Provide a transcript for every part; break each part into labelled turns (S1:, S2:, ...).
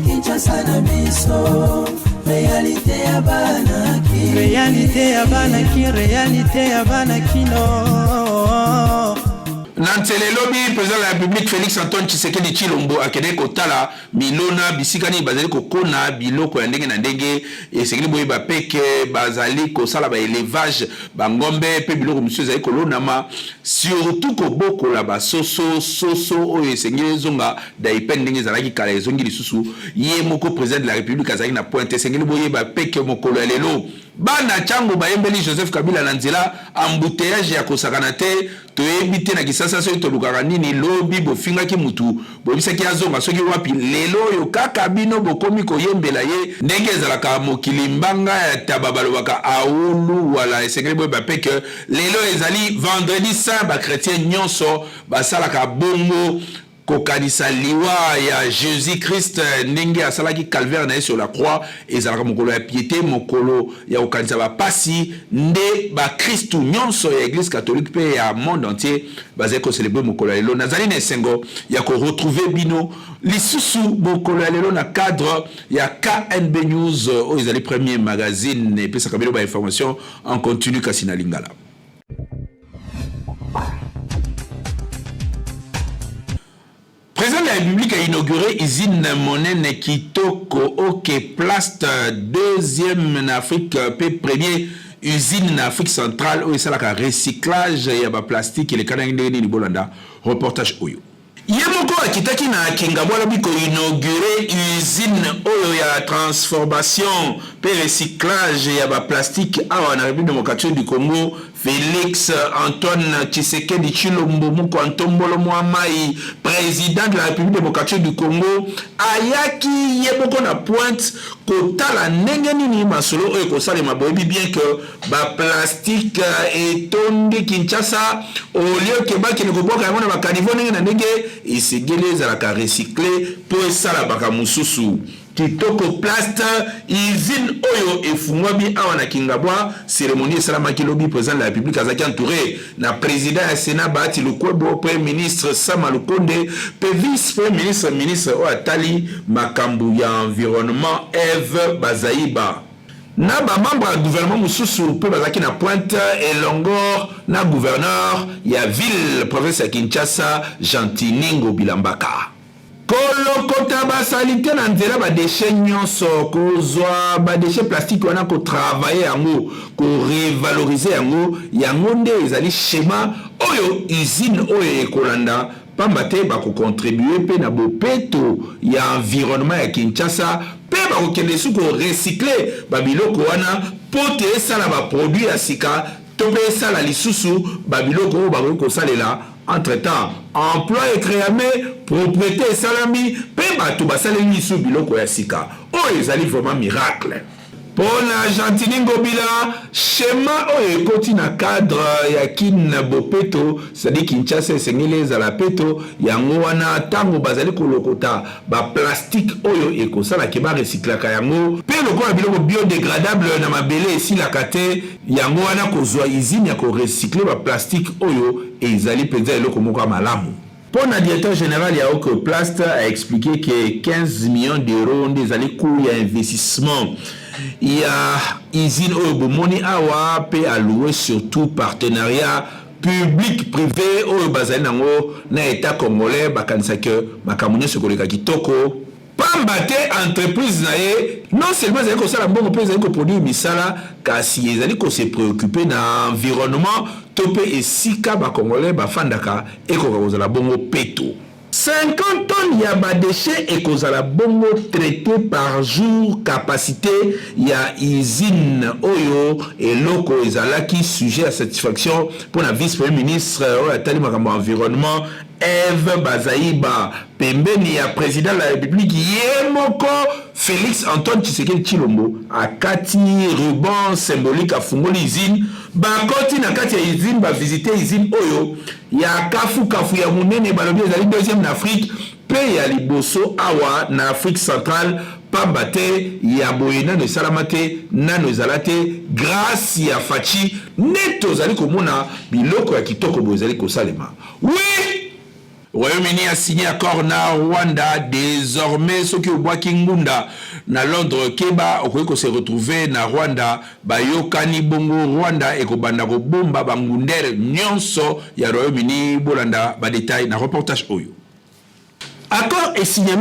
S1: Kinshasa na biso réalité ya banaki réalité ya banaki no
S2: Nantele lobi président de la République Félix Antoine Tshisekedi Tshilombo akede kotala milona bisikani bazali kokona biloko ya ndenge na ndenge esekeli boye bapeke bazali kosala ba élevage bangombe pe biloko monsieur zali kolonama surtout kobokola basoso oyo esengeli zonga daipen ndenge ezalaki kala ezongi lisusu ye moko président de la République azali na pointe esengeli boye bapeke mokolo ya lelo bana chango bayembeli Joseph Kabila na nzela embouteillage ya kosakana te toyebi te na kisasa soki tolukaka nini lobi bofingaki mutu bobisaki azonga soki wapi lelo oyo kaka bino bokomi koyembela ye ndenge ezalaka mokili mbanga ya taba balobaka aulu wala esengeli boye bapeke lelo ezali vendredi saint bakretien nyonso basalaka bongo kokanisa liwa ya Jésus Christ ndenge asalaki calvaire na sur la croix ezalaka mokolo ya piété mokolo ya kokanisa bapasi nde ba Kristu nyonso ya église catholique pe ya monde entier bazali ko célébrer mokolo ya lelo nazali na esengo ya ko retrouver bino lisusu mokolo ya lelo na cadre ya KNB News oyo ezali premier magazine epesaka bino ba information en continu kasi na lingala. Le président de la République a inauguré usine Monene Kitoko Oke Plast, deuxième en Afrique, premier usine en Afrique centrale où il y a le recyclage et le plastique et les canards de Bolanda. Reportage Oyo. Yemoko akitaki na Kingabwala biko inauguré usine oyo ya transformation pe recyclage ya ba plastique awa na République démocratique du Congo. Félix Antoine Tshisekedi Tshilombo Mukontombolo Mwamai, président de la République démocratique du Congo, ayaki yeboko na pointe kotala ndenge nini masolo oyo kosala maboyebi bien que ba plastique etondi Kinshasa au lieu que ba kene koboka yango na ba caniveau ndenge na ndenge isegeli ezalaka recycler po esala baka mususu. Kitoko Plast, usine oyo efungwami awa na Kingabwa, cérémonie esalamaki lobi président de la République azaki entouré na président ya Sénat Bahati Lukwebo, premier ministre Sama Lukonde, pe vice premier ministre oyo atali makambu ya environnement Eve Bazaiba. Na ba membre ya gouvernement mususu pe bazaki na pointe elongo na gouverneur ya ville province ya Kinshasa Jantiningo Bilambaka. Kolokota basalite na nzela ba déchets nyonso kozwa ba déchets plastique wana ko travailler yango ko revaloriser yango nde ezali schéma oyo usine oyo ekolanda pamba te ba ko contribuer pe na bopeto ya environnement ya Kinshasa pe ba ko kende su ko recycler ba biloko wana pote esala ba produit ya sika to pe esala lisusu ba biloko ba ko salela. Entre-temps, emploi est créé, propriété et salami, peba tout basalemi sous biloko ya sika. Oh, ils allaient vraiment miracle. Pour la Jantiningo Bila, schéma oye koti na cadre ya kin bopeto, c'est-à-dire Kinshasa sengele la peto, yango wana tango bazali kolokota ba plastique oyo ekosala ke ba recyclaka yango, pe loko na biloko biodégradable na mabele esi la kate, yango wana kozwa usine ya ko recycler ba plastique oyo et ezali penza eloko moko malamu. Pour le directeur général Yaoko Plast a expliqué que 15 millions d'euros des allées coûts et investissement. Il y a usine Obomoni Awa peut allouer surtout partenariat public-privé au Bazanango na état congolais bakanisa que makamunye sokoleka kitoko. Pambate entreprise nae non seulement zali ko sala bongo pe zali ko produire misala kasi zali ko se préoccuper na environnement topé et sika ba congolais ba fandaka et ko kozala bongo peto 50 tonnes ya ba déchets et kozala bongo traité par jour capacité ya usine oyo et loko ezalaki sujet à satisfaction pour la vice-premier ministre atali makambo environnement Eve Bazaiba pembeni ya président de la République yemoko Félix Antoine Tshisekedi Tshilombo akati ruban symbolique afungoli usine bakoti na kati ya usine ba visiter usine oyo ya kafu ya munene balobi ezali deuxième en Afrique pe ya liboso awa na Afrique centrale pambate ya boye nano esalama te nano ezala te grâce ya faci nde tozali komona biloko ya kitoko boye ezali kosalema. Oui, Royaume-Uni a signé accord na Rwanda. Désormais, ceux qui ont bois Kingunda na Londres, Keba, au se retrouver na Rwanda, Bayokani Bongo Rwanda et Kobanda Bomba Bangunder Nyonso ya Royaume-Uni Bolanda ba détail na reportage Oyo. Accord est signé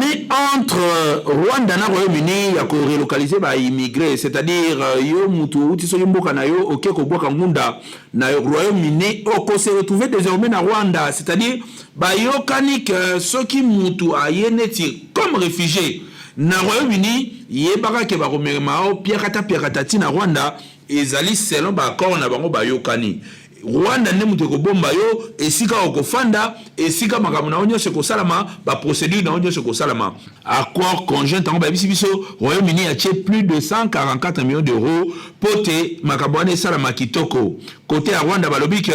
S2: entre Rwanda et Royaume-Uni ya ko relocaliser ba immigrés, c'est-à-dire yo mutu uti so yimboka na yo oké ko boka ngunda na Royaume-Uni oko se retrouver désormais na Rwanda, c'est-à-dire ba yo kanik ceux qui mutu ayeneti comme réfugiés na Royaume-Uni yebaka ke ba romermao piakata ti na Rwanda ezali selon ba accord na bango ba yo kani Rwanda ne mutu ko bomba yo esika okofanda esika makambo na onyo se ko salama ba procédure na onyo se ko salama accord conjoint tango ba biso Royaume-Uni a acheté plus de 144 millions d'euros pote makambo na salama kitoko côté à Rwanda balobi que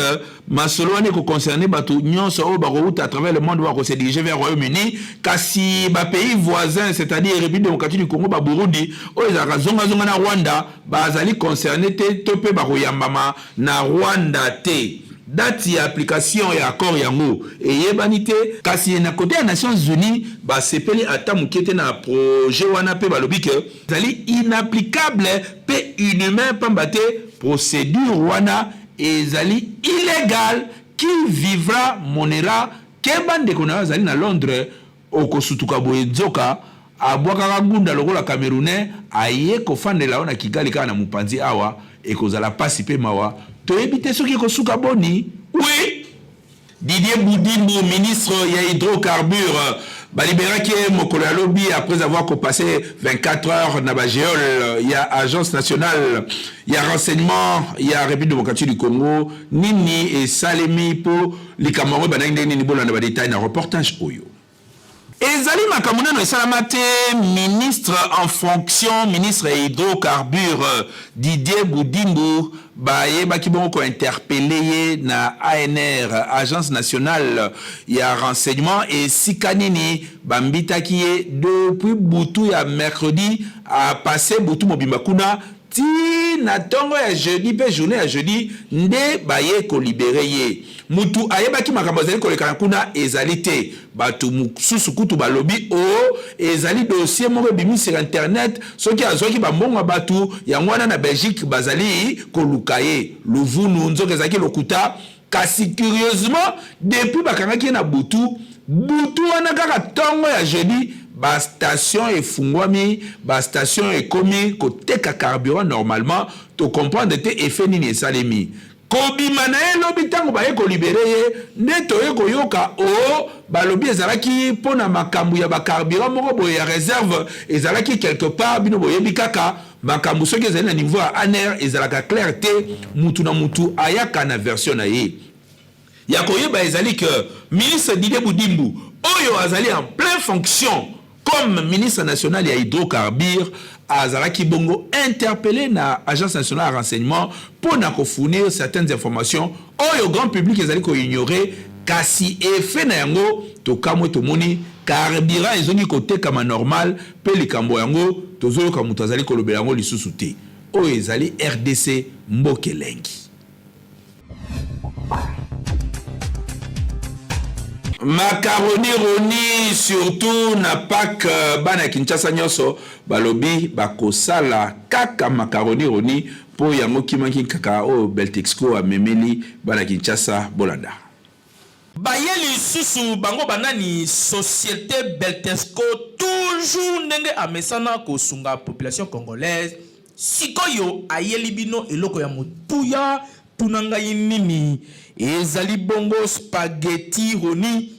S2: masolo ne ko concerner batu nyonso o ba route à travers le monde wa ko se diriger vers Royaume-Uni kasi ba pays voisins c'est-à-dire République démocratique du Congo ba Burundi o ezaka zonga na Rwanda bazali concerné te tope ba koyambama na Rwanda te. Date ya application ya accord yango et yebanité kasi na côté des Nations Unies ba sepeli ata mukete na projet wana pe balobi que zali inapplicable pe inhumain pambate procédure wana ezali illégal qui vivra monera kebande kona zali na Londres okosutuka boye nzoka abwaka ngunda lokola Camerounais aye kofandela ona Kigali kana mupanzi awa ekozala pasi pe mawa to ebite soki kosuka boni. Oui, Didier Boudimbo, ministre ya hydrocarbures balibéraki mokolo ya lobby après avoir passé 24 heures na bageol ya agence nationale ya renseignement ya République démocratique du Congo nini et salemi pour les Camerounais banang nini bolanda ba détail na reportage Oyo. Ezali Makamunano et Salamate, ministre en fonction, ministre hydrocarbures, Didier Boudimbo, baye bakibongo interpellé na ANR, Agence nationale ya renseignement et sikanini bambita qui est depuis Boutou ya mercredi a passé Boutou Mobimakuna ti na tongo ya jeudi pe journée ya jeudi nde baye ko libéré ye mutu ayebaki makambo ezali kolekana kuna ezali te batu mususu kutu balobi o ezali dossier moko bimi sur internet soki azoki bambongo batu yango wana na Belgique bazali koluka ye luvunu nzoka ezaki lokuta kasi curieusement depuis bakangaki na butu wana kaka tongo ya jeudi ba station efungwami ba station ekomi koteka carburant normalement to comprendre te effet nini esalemi kobima na ye lobi ntango baye kolibere ye nde toye koyoka o balobi ezalaki mpona makambo ya bacarburant moko boye ya réserve ezalaki quelque part bino boyebi kaka makambo soki ezali na niveau ya ANR ezalaka clair te mutu na mutu ayaka na version na ye ya koyeba ezali que ministre Didier Boudimbo oyo azali en pleine fonction comme ministre national ya hydrocarbures azalaki bongo interpellé na agence nationale de renseignement pour na ko fournir certaines informations oyo grand public ezali ko ignorer kasi effet na yango to kamwe to moni carburant ezongi koteka ma normal pe likambo yango tozoyo ka mutu azali ko lobela yango lisusu te oyo ezali RDC Mbokelengi. Macaroni Roni surtout na pak bana Kinshasa nyonso balobi bakosala kaka macaroni Roni po yango kimaki kaka o Beltexco amemeli bana Kinshasa bolanda.
S3: Bayeli susu bango banani société Beltexco toujours ndenge amesana kosunga population congolaise sikoyo ayeli bino eloko ya motuya tunanga nini ezali bongo spaghetti Roni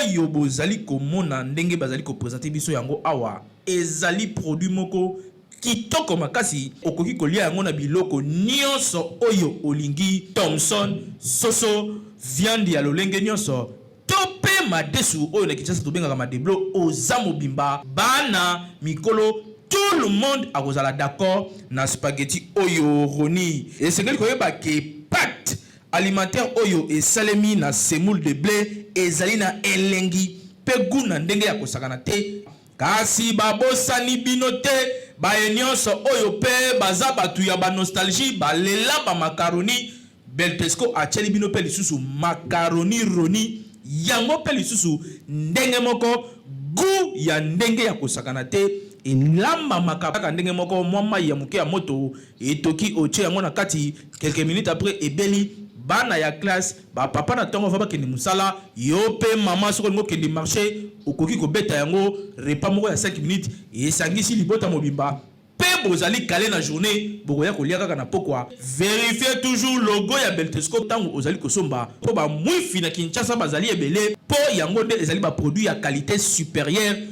S3: oyo bozali komona ndenge bazali ko présenter biso yango awa ezali produit moko kitoko makasi okoki kolia yango na biloko nyonso oyo olingi Thomson soso viande ya lolenge nyonso tope madesu oyo na Kinshasa tobengaka madeblo oza mobimba bana mikolo tout le monde akozala d'accord na spaghetti oyo Roni esengeli koyeba ke pâte alimentaire oyo esalemi na semoule de blé ezali na elengi pe guna ndenge ya kosakana te kasi babosani bino te baye nyonso oyo pe baza batu ya ba nostalgie balela ba macaroni Beltesco acheli bino pe lisusu macaroni roni yango pe lisusu ndenge moko gu ya ndenge ya kosakana te elamba makaka ndenge moko mwama ya muke ya moto etoki oche yango na kati quelques minutes après ebeli bana ya classe ba papa na tongo va bakende musala yo pe mama soko ngo kende marché okoki ko beta yango repas moko ya 5 minutes et sangisi libota mobimba pe bozali calé na journée bokoya ko lia kaka na pokwa vérifiez toujours logo ya Beltesco tango ozali kosomba po ba mwifi na Kinshasa bazali ebele po yango de ezali ba produit ya qualité supérieure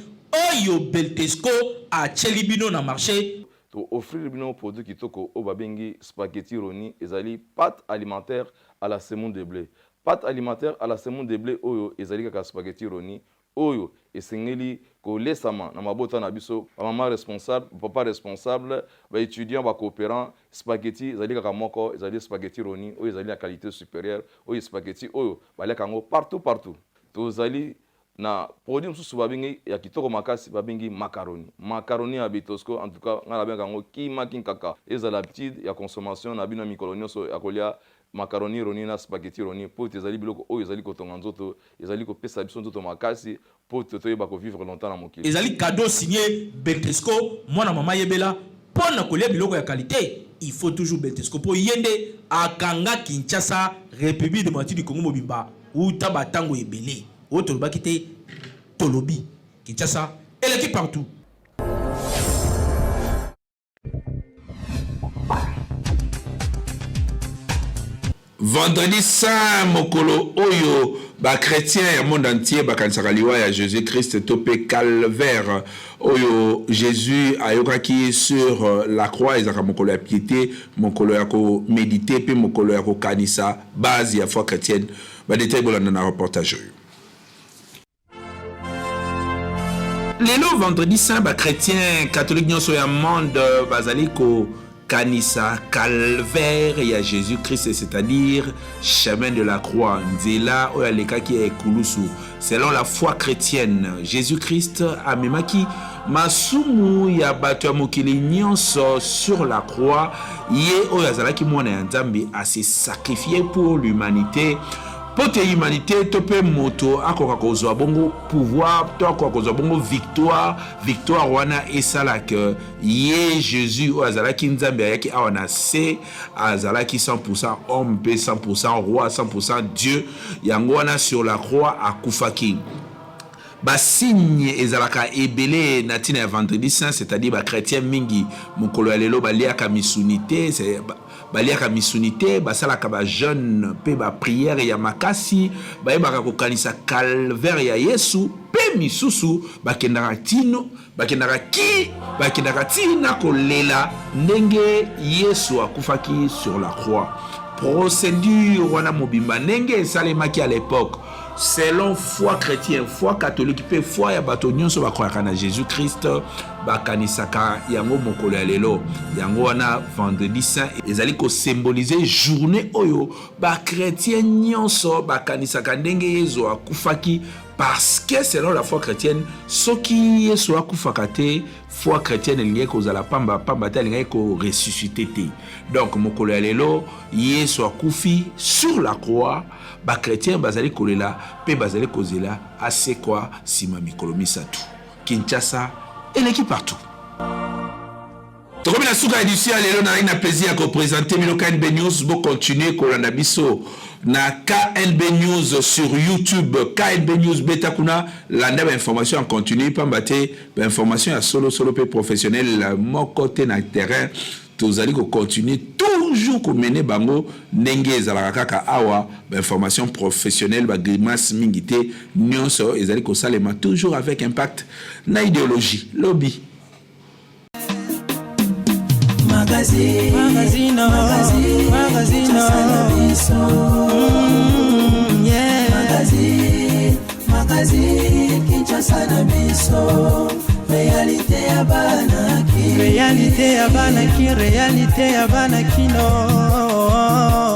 S3: oyo Beltesco a chelibino na marché
S4: to offrir bino produit kitoko o babengi spaghetti roni ezali pâte alimentaire à la semoule de blé. Pâte alimentaire à la semoule de blé oyo ezali kaka spaghetti roni oyo esengeli ko lesama na mabota na biso maman responsable papa responsable ba étudiant ba coopérant spaghetti ezali kaka moko ezali spaghetti roni oyo ezali la qualité supérieure oyo spaghetti oyo baleka ngo partout to zali na produit mususu babengi ya kitoko makasi babengi macaroni ya Beltesco en tout cas ngala benga ngo kima kinkaka ezala l'habitude ya consommation na bino mikolo nyonso ya kolia macaroni roni na spaghetti roni po ezali biloko oyo ezali kotonga nzoto ezali kopesa biso nzoto makasi po toyeba ko vivre longtemps na mokili
S3: ezali cadeau signé Beltesco mwana mama yebela pona kolia biloko ya qualité il faut toujours Beltesco po yende akanga Kinshasa République démocratique du Congo mobimba uta batango ebele autre bakité Tolobi Kinshasa et l'équipe partout.
S2: Vendredi saint mokolo oyo ba chrétien ya monde entier bakanisaka liwa ya Jésus-Christ topé calvaire oyo Jésus ayokaki sur la croix ezaka mokolo ya piété mokolo ya ko méditer pe mokolo ya ko kanisa base ya foi chrétienne ba détail bolanda na reportage oyo. Lelo vendredi saint ba chrétien catholique nyonso ya monde bazali ko kanisa calvaire ya Jésus-Christ, c'est-à-dire chemin de la croix nzela oyo alekaki ya ekulusu. Selon la foi chrétienne, Jésus-Christ amemaki masumu ya bato ya mokili nyonso sur la croix ye oyo azalaki mwana ya Nzambe a se sacrifier pour l'humanité. Pote humanité tope moto akoka kozwa bongo pouvoir to akoka kozwa bongo victoire wana esala que ye Jésus o azalaki Nzambe ayaki awana se azalaki 100% homme pe 100% roi 100% Dieu yango wana sur la croix akufaki. Ba signe ezalaka ebele na tina ya vendredi saint, c'est-à-dire ba chrétien mingi mokolo ya lelo baliaka misunité c'est baliaka misunité basalaka ba jeune pe ba prière ya makasi bayebaka kokanisa calvaire ya Yesu pe misusu bakendaka tina kolela ndenge Yesu akufaki sur la croix. Procédure wana mobimba ndenge esalemaki à l'époque selon foi chrétien, foi catholique pe foi ya bato nyonso bakoyaka na Jésus-Christ bakanisaka yango mokolo ya lelo yango wana vendredi saint ezali ko symboliser journée oyo ba chrétien nyonso bakanisaka ndenge Yesu akufaki parce que selon la foi chrétienne soki Yesu akufaka te foi chrétienne elingi kozala pamba te elingi ko ressusciter te. Donc mokolo ya lelo Yesu akufi sur la croix ba chrétien bazali kolela pe bazali kozela ase kwa sima mikolo misatu. Kinshasa et l'équipe partout. Tokomi na suka édition lelo na ina plaisir à présenter Milo KNB News bo continuer kolanda biso na KNB News sur YouTube, KNB News beta kuna landa ba information en continu pambate ba information ya solo pe professionnel mon côté na terrain tozali ko continuer toujours ko mener bango ndenge ezalaka kaka awa ba information professionnelle ba grimace mingité nyonso ezali ko salema toujours avec impact na idéologie lobby magazine Kinshasa na biso réalité ya banaki réalité ya banaki no